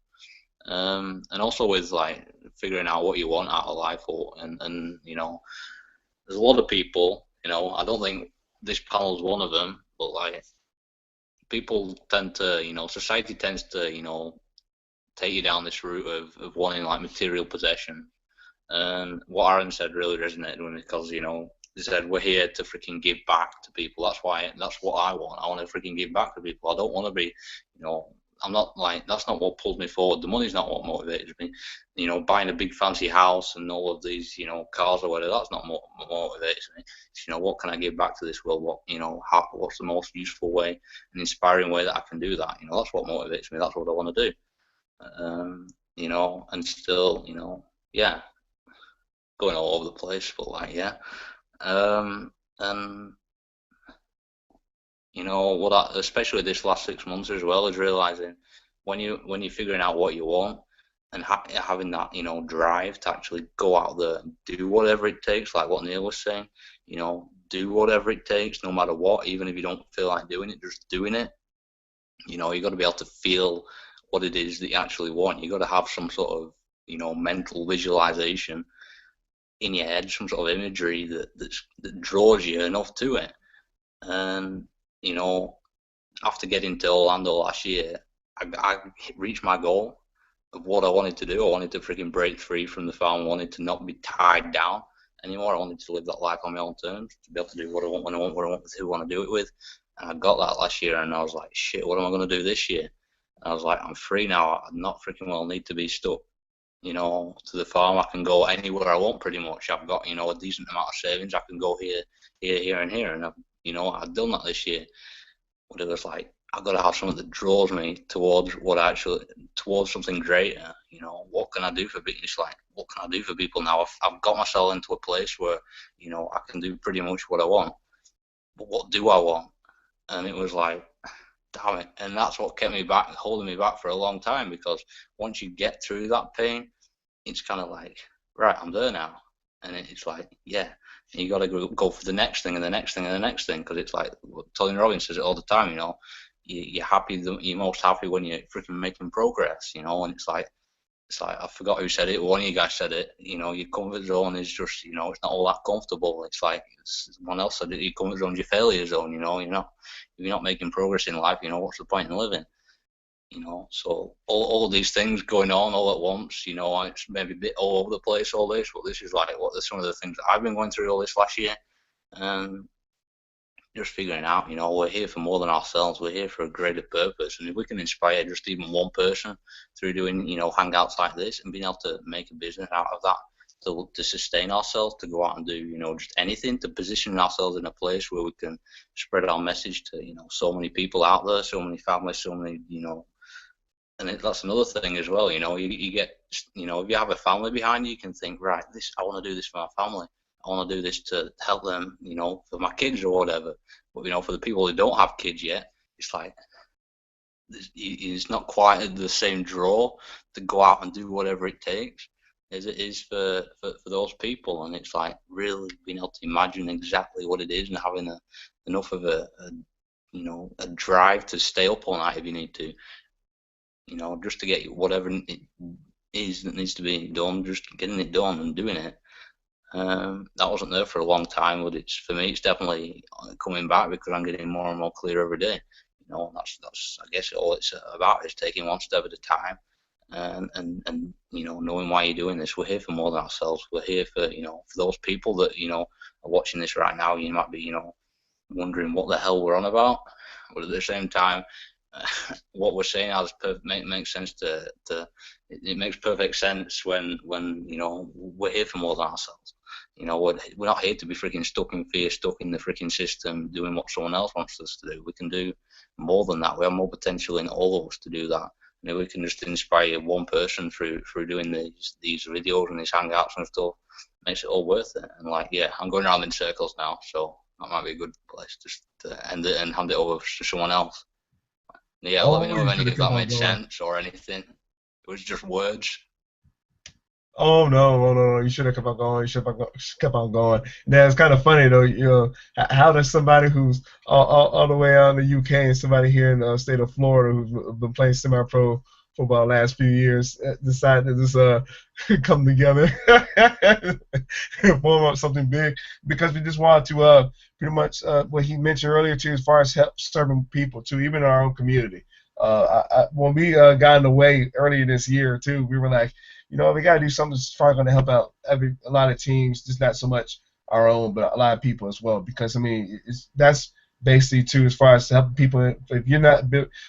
And also with like figuring out what you want out of life, and there's a lot of people, I don't think this panel's one of them, but like, people tend to, society tends to, take you down this route of wanting like material possession. And what Aaron said really resonated with me because, he said we're here to freaking give back to people. That's what I want. I want to freaking give back to people. I don't want to be, I'm not like, that's not what pulls me forward. The money's not what motivates me. Buying a big fancy house and all of these, cars or whatever, that's not what motivates me. It's, what can I give back to this world? What's the most useful way and inspiring way that I can do that? That's what motivates me. That's what I want to do. And still, yeah, going all over the place, but like, yeah. And especially this last 6 months as well, is realizing when you're figuring out what you want and having that drive to actually go out there and do whatever it takes, like what Neil was saying, do whatever it takes, no matter what, even if you don't feel like doing it, just doing it. You got to be able to feel what it is that you actually want. You got to have some sort of mental visualization in your head, some sort of imagery that draws you enough to it. And after getting to Orlando last year, I reached my goal of what I wanted to do. I wanted to freaking break free from the farm. I wanted to not be tied down anymore. I wanted to live that life on my own terms, to be able to do what I want when I want, where I want, with who I want to do it with. And I got that last year, and I was like, shit, what am I going to do this year? And I was like, I'm free now. I not freaking well need to be stuck, to the farm. I can go anywhere I want pretty much. I've got, a decent amount of savings. I can go here, and here. And I've done that this year. But it was like, I've got to have something that draws me towards towards something greater. What can I do for people? It's like, what can I do for people now? I've got myself into a place where, I can do pretty much what I want. But what do I want? And it was like, damn it. And that's what kept me back, holding me back for a long time, because once you get through that pain, it's kind of like, right, I'm there now. And it's like, yeah, and you got to go for the next thing and the next thing and the next thing, because it's like, Tony Robbins says it all the time, you're happy, you're most happy when you're freaking making progress, you know. And it's like I forgot who said it. One of you guys said it. You know, your comfort zone is just, you know, it's not all that comfortable. It's like someone else said it. Your comfort zone's your failure zone. You know, if you're not making progress in life, you know, what's the point in living? You know, so all of these things going on all at once. You know, it's maybe a bit all over the place, all this, but this is like what some of the things that I've been going through all this last year, and just figuring out, you know, we're here for more than ourselves. We're here for a greater purpose, and if we can inspire just even one person through doing, you know, hangouts like this and being able to make a business out of that, to sustain ourselves, to go out and do, you know, just anything, to position ourselves in a place where we can spread our message to, you know, so many people out there, so many families, so many, you know. And that's another thing as well, you know, you get, you know, if you have a family behind you, you can think, right, I want to do this for my family. I want to do this to help them, you know, for my kids or whatever. But, you know, for the people who don't have kids yet, it's like, it's not quite the same draw to go out and do whatever it takes as it is for those people. And it's like really being able to imagine exactly what it is and having enough of a you know, a drive to stay up all night if you need to, you know, just to get whatever it is that needs to be done, just getting it done and doing it. That wasn't there for a long time, but for me, it's definitely coming back because I'm getting more and more clear every day. You know, that's I guess all it's about is taking one step at a time, and you know, knowing why you're doing this. We're here for more than ourselves. We're here for, you know, for those people that, you know, are watching this right now. You might be, you know, wondering what the hell we're on about, but at the same time, what we're saying makes sense it makes perfect sense when you know, we're here for more than ourselves. You know, we're not here to be freaking stuck in fear, stuck in the freaking system, doing what someone else wants us to do. We can do more than that. We have more potential in all of us to do that. And if we can just inspire one person through doing these videos and these hangouts and stuff, makes it all worth it. And like, yeah, I'm going around in circles now, so that might be a good place just to end it and hand it over to someone else. Yeah, let me know if any of that made sense or anything. It was just words. Oh no! You should have kept on going. You should have kept on going. Now it's kind of funny though. You know, how does somebody who's all the way out in the UK and somebody here in the state of Florida who's been playing semi-pro football the last few years decide to just come together and form up something big? Because we just wanted to pretty much what he mentioned earlier too, as far as help serving people too, even in our own community. When we got in the way earlier this year too, we were like, you know, we got to do something that's probably going to help out a lot of teams, just not so much our own, but a lot of people as well. Because I mean, that's basically too, as far as helping people. If you're not,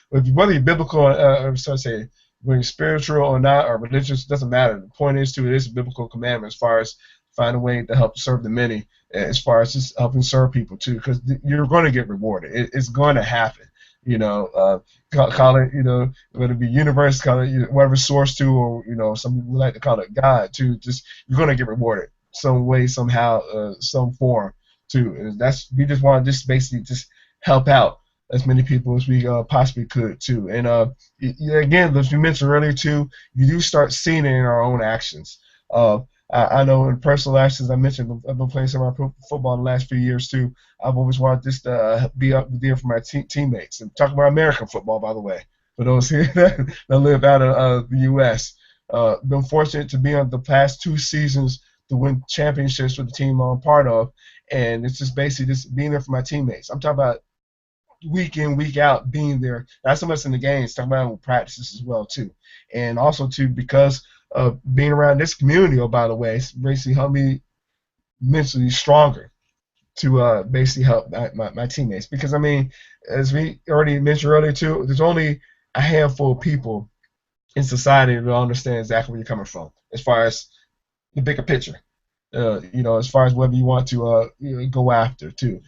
whether you're biblical or so to say, whether you're spiritual or not, or religious, doesn't matter. The point is too, it is a biblical commandment as far as find a way to help serve the many, as far as just helping serve people too, because you're going to get rewarded. It's going to happen. You know, call it, you know, whether it be universe, call it whatever source to, or, you know, some people like to call it God too. Just you're gonna get rewarded some way, somehow, some form too. And we just want to just basically just help out as many people as we possibly could too. And again, as we mentioned earlier too, you do start seeing it in our own actions. I know in personal actions, I mentioned I've been playing semi-football the last few years too. I've always wanted this to be up there for my teammates. And talking about American football, by the way, for those here that live out of the U.S. Been fortunate to be on the past 2 seasons to win championships with the team I'm part of, and it's just basically just being there for my teammates. I'm talking about week in, week out, being there. Not so much in the games, talking about practices as well too, and also too because being around this community, by the way, it's basically helped me mentally stronger to basically help my teammates. Because, I mean, as we already mentioned earlier, too, there's only a handful of people in society that understand exactly where you're coming from as far as the bigger picture, you know, as far as whether you want to go after, too.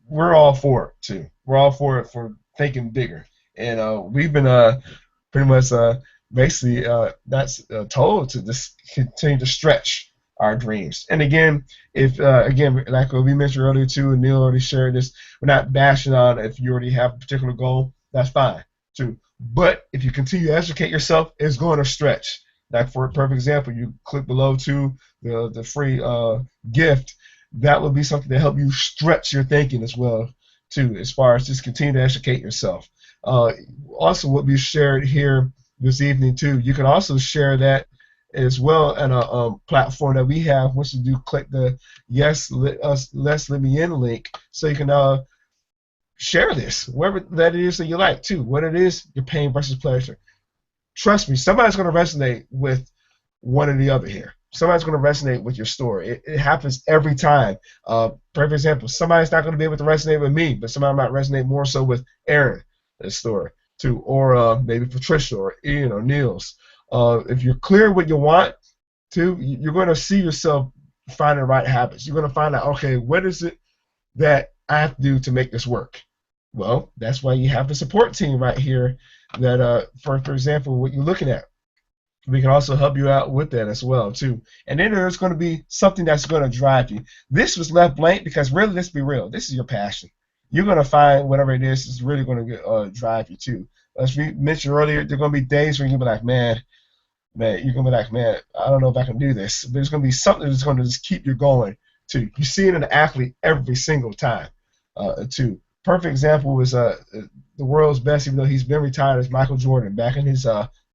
We're all for it, too. We're all for it for thinking bigger. And we've been pretty much basically that's told to just continue to stretch our dreams. And again, if again, like we mentioned earlier too, and Neil already shared this, we're not bashing on if you already have a particular goal, that's fine too. But if you continue to educate yourself, it's going to stretch. Like for a perfect example, you click below to the free gift. That will be something to help you stretch your thinking as well. too, as far as just continue to educate yourself. Also, what we shared here this evening too, you can also share that as well in a platform that we have. Once you do click the yes, let's let me in link, so you can share this wherever that it is that you like too. What it is, your pain versus pleasure. Trust me, somebody's going to resonate with one or the other here. Somebody's going to resonate with your story. It happens every time. For example, somebody's not going to be able to resonate with me, but somebody might resonate more so with Aaron, this story, too, or maybe Patricia or Ian or Niels. If you're clear what you want to, you're going to see yourself finding the right habits. You're going to find out, okay, what is it that I have to do to make this work? Well, that's why you have the support team right here that, for example, what you're looking at. We can also help you out with that as well, too. And then there's going to be something that's going to drive you. This was left blank because, really, let's be real, this is your passion. You're going to find whatever it is really going to drive you, too. As we mentioned earlier, there are going to be days where you're going to be like, man, you're going to be like, man, I don't know if I can do this. But there's going to be something that's going to just keep you going, too. You see it in an athlete every single time, too. Perfect example was the world's best, even though he's been retired, is Michael Jordan back in his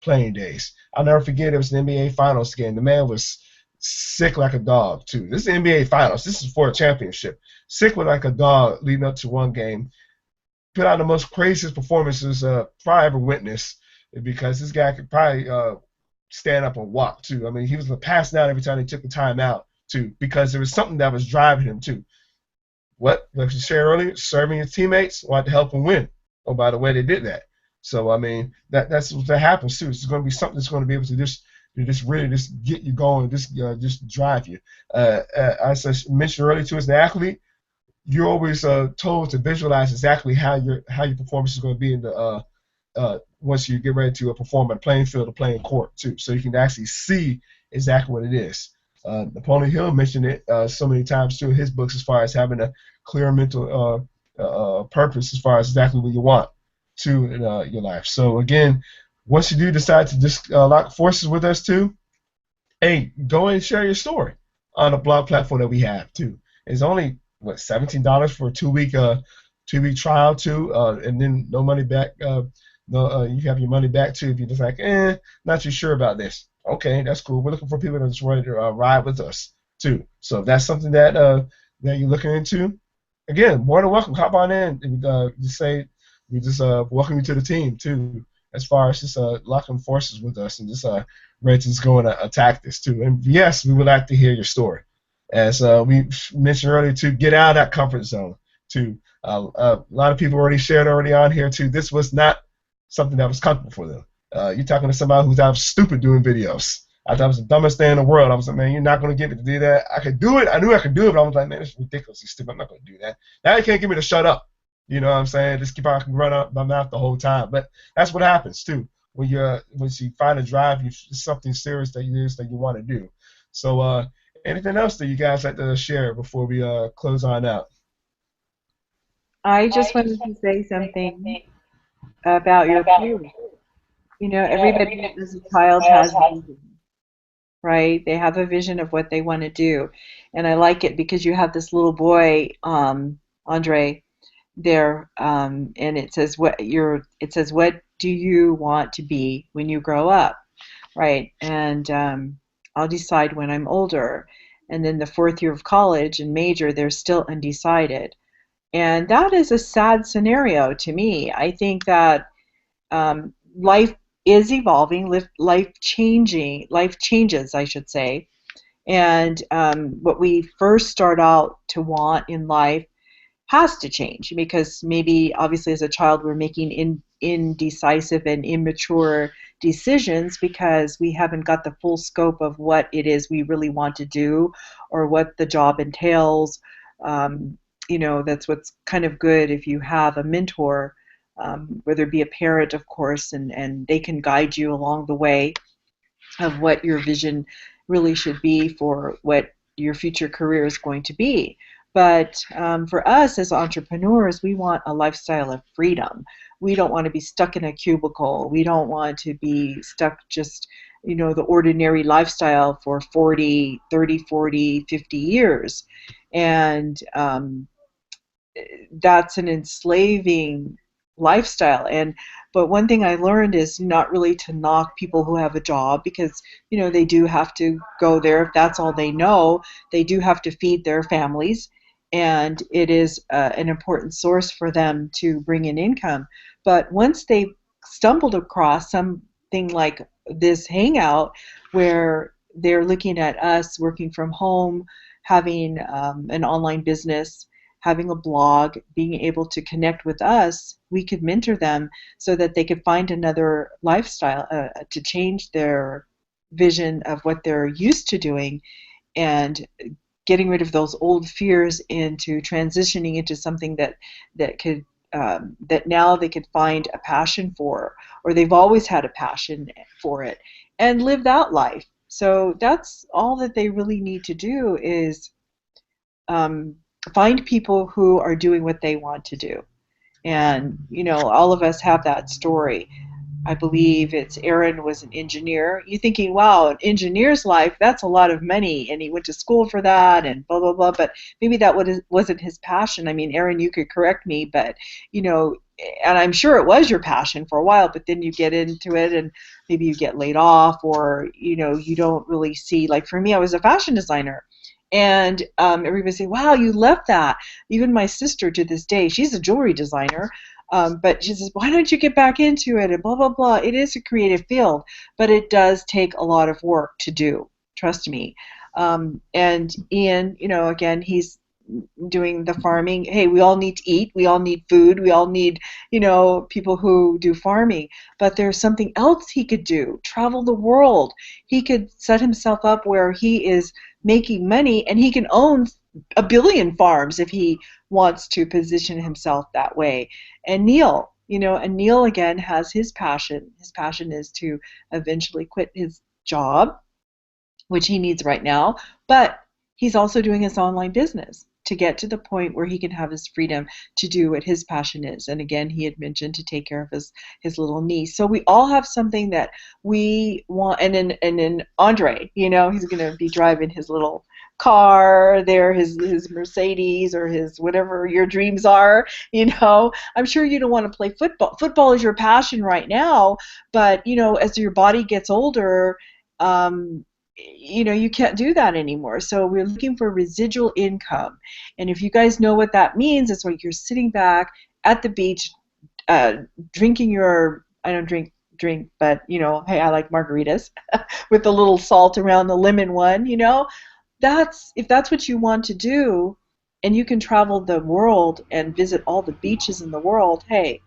playing days. I'll never forget, it was an NBA Finals game. The man was sick like a dog, too. This is the NBA Finals. This is for a championship. Sick like a dog leading up to one game. Put out the most craziest performances probably ever witnessed, because this guy could probably stand up and walk, too. I mean, he was passing out every time he took the time out, too, because there was something that was driving him, too. What, like you shared earlier, serving his teammates, wanted to help them win. Oh, by the way, they did that. So, I mean, that's what happens, too. It's going to be something that's going to be able to just really just get you going, just drive you. As I mentioned earlier, too, as an athlete, you're always told to visualize exactly how your performance is going to be in the once you get ready to perform on the playing field or playing court, too. So you can actually see exactly what it is. Napoleon Hill mentioned it so many times, too, in his books, as far as having a clear mental purpose as far as exactly what you want to in your life. So, again, once you do decide to just lock forces with us, too, hey, go and share your story on the blog platform that we have, too. It's only, $17 for a two-week trial, too, and then no money back. You have your money back, too, if you're just like, not too sure about this. Okay, that's cool. We're looking for people that's ready to ride with us, too. So if that's something that that you're looking into, again, more than welcome. Hop on in and just say, we just welcome you to the team, too, as far as just locking forces with us and just ready to just go and attack this, too. And, yes, we would like to hear your story. As we mentioned earlier, to get out of that comfort zone, too. A lot of people already shared on here, too. This was not something that was comfortable for them. You're talking to somebody who's out stupid doing videos. I thought it was the dumbest thing in the world. I was like, man, you're not going to get me to do that. I could do it. I knew I could do it, but I was like, man, it's ridiculously stupid. I'm not going to do that. Now you can't get me to shut up. You know what I'm saying? Just keep on running up my mouth the whole time. But that's what happens, too. When you find a drive, it's something serious that you want to do. So anything else that you guys like to share before we close on out? I just wanted to say something about your peers. You know, everybody as a child has a vision, right? They have a vision of what they want to do. And I like it because you have this little boy, Andre, there, and it says what do you want to be when you grow up, right? And I'll decide when I'm older. And then the fourth year of college and major, they're still undecided. And that is a sad scenario to me. I think that life is evolving, life changes, I should say. And what we first start out to want in life has to change, because maybe obviously as a child we're making indecisive and immature decisions because we haven't got the full scope of what it is we really want to do or what the job entails. You know, that's what's kind of good if you have a mentor, whether it be a parent, of course, and they can guide you along the way of what your vision really should be for what your future career is going to be. But for us as entrepreneurs, we want a lifestyle of freedom. We don't want to be stuck in a cubicle. We don't want to be stuck just, you know, the ordinary lifestyle for 40, 30, 40, 50 years. And that's an enslaving lifestyle. But one thing I learned is not really to knock people who have a job, because they do have to go there. If that's all they know, they do have to feed their families, and it is an important source for them to bring in income. But once they stumbled across something like this hangout, where they're looking at us working from home, having an online business, having a blog, being able to connect with us, we could mentor them so that they could find another lifestyle, to change their vision of what they're used to doing, and getting rid of those old fears into transitioning into something that could that now they could find a passion for, or they've always had a passion for it, and live that life. So that's all that they really need to do, is find people who are doing what they want to do. And all of us have that story. I believe it's Aaron was an engineer. You're thinking, wow, an engineer's life, that's a lot of money, and he went to school for that, and blah, blah, blah. But maybe that wasn't his passion. I mean, Aaron, you could correct me, but, and I'm sure it was your passion for a while, but then you get into it, and maybe you get laid off, or, you don't really see, like for me, I was a fashion designer. And everybody say, wow, you left that. Even my sister to this day, she's a jewelry designer. But she says, why don't you get back into it? And blah, blah, blah. It is a creative field, but it does take a lot of work to do. Trust me. And Ian, again, he's doing the farming. Hey, we all need to eat. We all need food. We all need, people who do farming. But there's something else he could do. Travel the world. He could set himself up where he is making money, and he can own 1 billion farms if he wants to position himself that way. And Neil, and Neil again has his passion. His passion is to eventually quit his job, which he needs right now, but he's also doing his online business to get to the point where he can have his freedom to do what his passion is. And again, he had mentioned to take care of his little niece. So we all have something that we want. And then Andre, he's going to be driving his little car there, his Mercedes, or his whatever your dreams are. I'm sure you don't want to play football. Football is your passion right now, but as your body gets older, you can't do that anymore. So we're looking for residual income. And if you guys know what that means, it's like you're sitting back at the beach, drinking your, I don't drink, but hey, I like margaritas with a little salt around the lemon one. If that's what you want to do, and you can travel the world and visit all the beaches in the world, hey,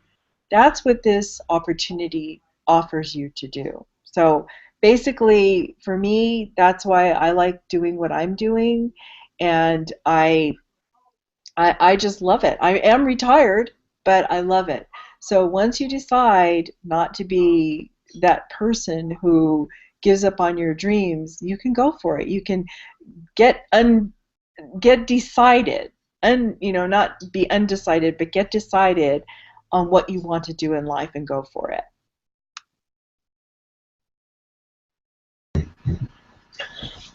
that's what this opportunity offers you to do. So basically, for me, that's why I like doing what I'm doing, and I just love it. I am retired, but I love it. So once you decide not to be that person who gives up on your dreams, you can go for it. You can get decided, and not be undecided, but get decided on what you want to do in life and go for it.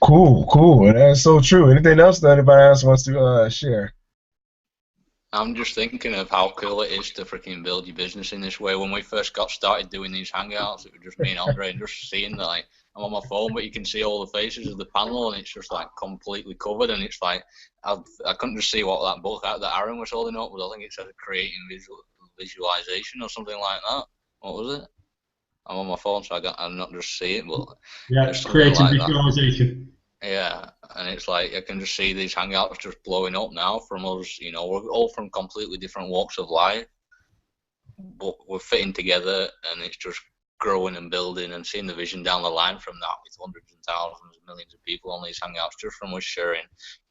Cool. That's so true. Anything else that anybody else wants to share? I'm just thinking of how cool it is to freaking build your business in this way. When we first got started doing these hangouts, it was just me and Andre, and just seeing that, like, I'm on my phone, but you can see all the faces of the panel, and it's just like completely covered, and it's like I couldn't just see what that book that Aaron was holding up, but I think it said creating visualization or something like that. What was it? I'm on my phone, so I'm not just see it, but yeah, creating like visualization. Yeah, and it's like I can just see these hangouts just blowing up now from us. We're all from completely different walks of life, but we're fitting together, and it's just growing and building, and seeing the vision down the line from that, with hundreds and thousands, millions of people on these hangouts, just from us sharing,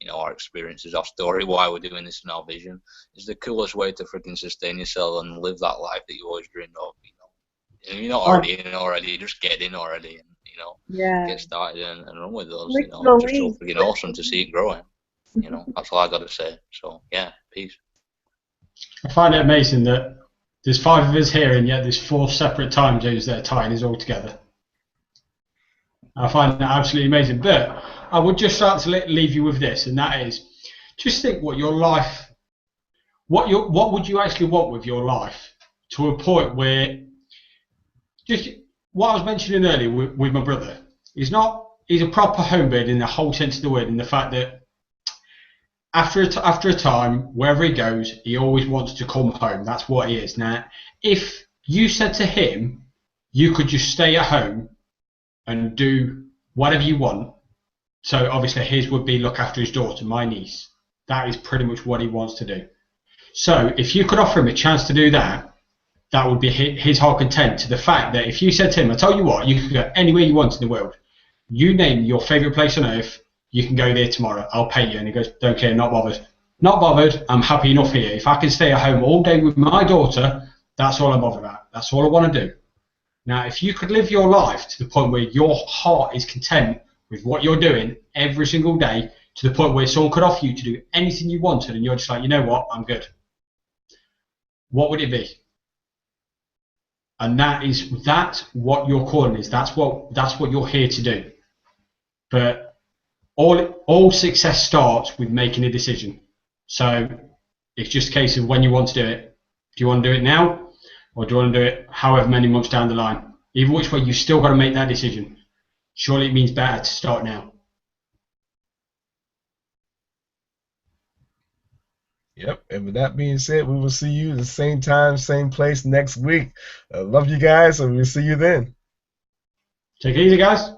our experiences, our story, why we're doing this, and our vision, is the coolest way to freaking sustain yourself and live that life that you always dreamed of. If you're not already in already, just get in already, and get started and run with those. It's just so freaking awesome to see it growing. That's all I got to say. So yeah, peace. I find it amazing that there's 5 of us here, and yet there's 4 separate time zones that are tying us all together. I find that absolutely amazing. But I would just start to leave you with this, and that is, just think what your life what would you actually want with your life to a point where, just what I was mentioning earlier with my brother, he's a proper homebird in the whole sense of the word, in the fact that after a time, wherever he goes, he always wants to come home. That's what he is. Now, if you said to him, you could just stay at home and do whatever you want, so obviously his would be look after his daughter, my niece. That is pretty much what he wants to do. So if you could offer him a chance to do that, that would be his heart content, to the fact that if you said to him, I tell you what, you can go anywhere you want in the world. You name your favourite place on earth, you can go there tomorrow. I'll pay you. And he goes, don't care, not bothered. Not bothered. I'm happy enough here. If I can stay at home all day with my daughter, that's all I'm bothered about. That's all I want to do. Now, if you could live your life to the point where your heart is content with what you're doing every single day, to the point where someone could offer you to do anything you wanted, and you're just like, you know what, I'm good. What would it be? And that's what your calling is. That's what you're here to do. But all success starts with making a decision. So it's just a case of when you want to do it. Do you want to do it now, or do you want to do it however many months down the line? Either which way, you've still got to make that decision. Surely it means better to start now. Yep, and with that being said, we will see you the same time, same place next week. Love you guys, and we'll see you then. Take it easy, guys.